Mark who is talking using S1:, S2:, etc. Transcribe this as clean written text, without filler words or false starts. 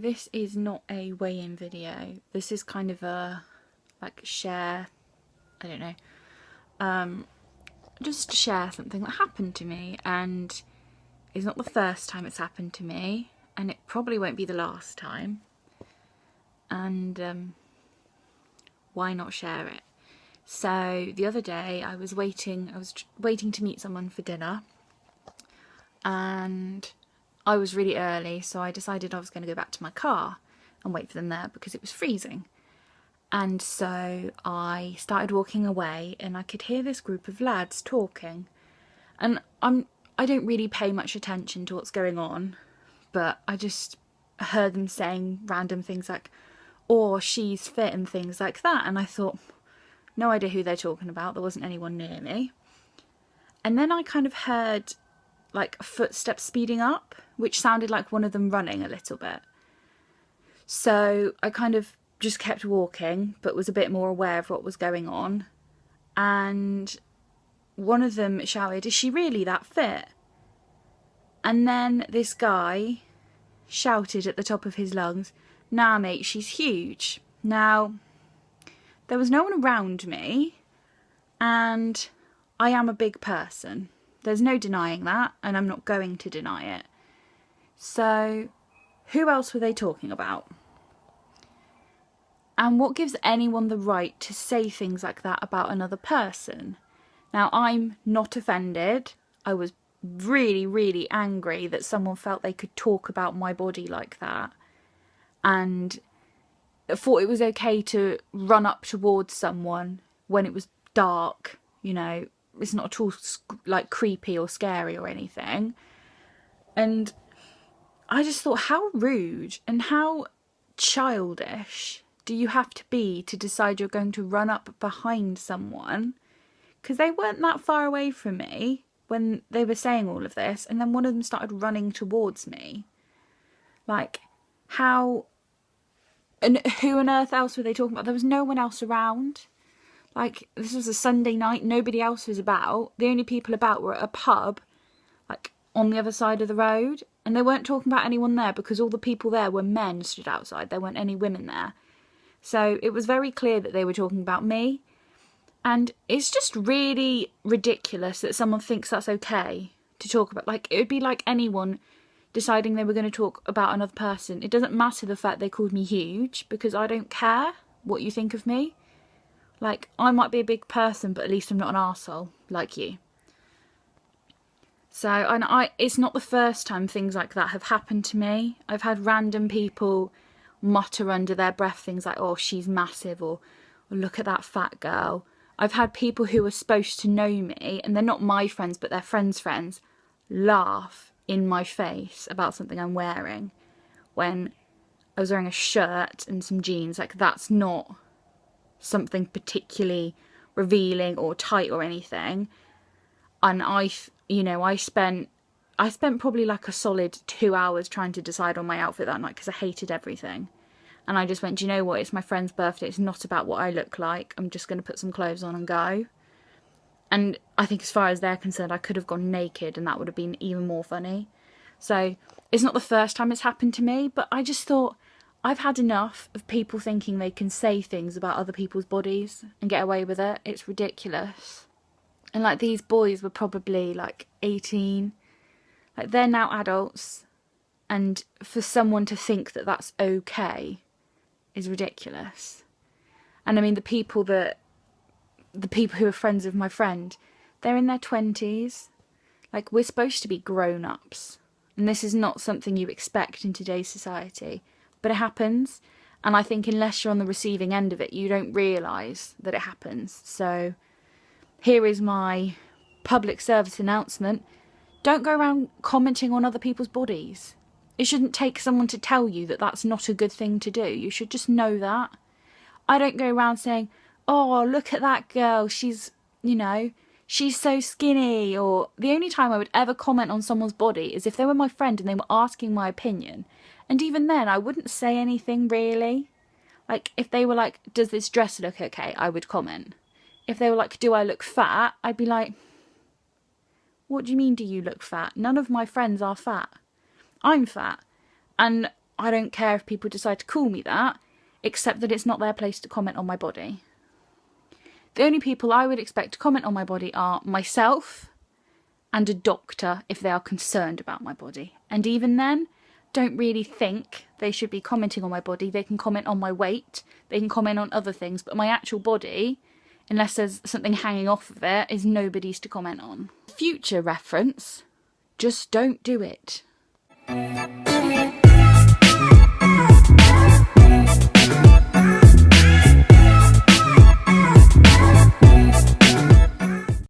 S1: this is not a weigh-in video. This is kind of a, like, share, I don't know, just to share something that happened to me, and it's not the first time it's happened to me, and it probably won't be the last time, and why not share it? So the other day I was waiting to meet someone for dinner, and I was really early, so I decided I was going to go back to my car and wait for them there because it was freezing. And so I started walking away, and I could hear this group of lads talking. And I don't really pay much attention to what's going on, but I just heard them saying random things like, "Oh, she's fit," and things like that. And I thought, no idea who they're talking about. There wasn't anyone near me. And then I kind of heard like footsteps speeding up, which sounded like one of them running a little bit. So I kind of just kept walking, but was a bit more aware of what was going on. And one of them shouted, "Is she really that fit?" And then this guy shouted at the top of his lungs, "Nah, mate, she's huge." Now, there was no one around me, and I am a big person. There's no denying that, and I'm not going to deny it. So, who else were they talking about? And what gives anyone the right to say things like that about another person? Now, I'm not offended. I was really, really angry that someone felt they could talk about my body like that, and thought it was okay to run up towards someone when it was dark. You know, it's not at all like creepy or scary or anything. And I just thought, how rude and how childish do you have to be to decide you're going to run up behind someone? Because they weren't that far away from me when they were saying all of this, and then one of them started running towards me. Like, how, and who on earth else were they talking about? There was no one else around. Like, this was a Sunday night, nobody else was about. The only people about were at a pub, like, on the other side of the road. And they weren't talking about anyone there because all the people there were men stood outside. There weren't any women there. So it was very clear that they were talking about me. And it's just really ridiculous that someone thinks that's okay to talk about. Like, it would be like anyone deciding they were going to talk about another person. It doesn't matter the fact they called me huge, because I don't care what you think of me. Like, I might be a big person, but at least I'm not an arsehole like you. So, and it's not the first time things like that have happened to me. I've had random people mutter under their breath things like, "Oh, she's massive," or "Look at that fat girl." I've had people who are supposed to know me, and they're not my friends, but they're friends' friends, laugh in my face about something I'm wearing when I was wearing a shirt and some jeans. Like, that's not something particularly revealing or tight or anything. And I spent probably like a solid 2 hours trying to decide on my outfit that night because I hated everything. And I just went, "Do you know what? It's my friend's birthday. It's not about what I look like. I'm just going to put some clothes on and go." And I think as far as they're concerned, I could have gone naked and that would have been even more funny. So it's not the first time it's happened to me, but I just thought, I've had enough of people thinking they can say things about other people's bodies and get away with it. It's ridiculous. And like, these boys were probably like 18. Like, they're now adults. And for someone to think that that's okay is ridiculous. And I mean, the people who are friends of my friend, they're in their 20s. Like, we're supposed to be grown-ups. And this is not something you expect in today's society. But it happens, and I think unless you're on the receiving end of it, you don't realise that it happens. So here is my public service announcement. Don't go around commenting on other people's bodies. It shouldn't take someone to tell you that that's not a good thing to do. You should just know that. I don't go around saying, "Oh, look at that girl, she's so skinny." Or the only time I would ever comment on someone's body is if they were my friend and they were asking my opinion. And even then, I wouldn't say anything really. Like, if they were like, "Does this dress look okay?" I would comment. If they were like, "Do I look fat?" I'd be like, "What do you mean, do you look fat? None of my friends are fat. I'm fat." And I don't care if people decide to call me that, except that it's not their place to comment on my body. The only people I would expect to comment on my body are myself and a doctor if they are concerned about my body. And even then, don't really think they should be commenting on my body. They can comment on my weight, they can comment on other things, but my actual body, unless there's something hanging off of it, is nobody's to comment on. Future reference, just don't do it.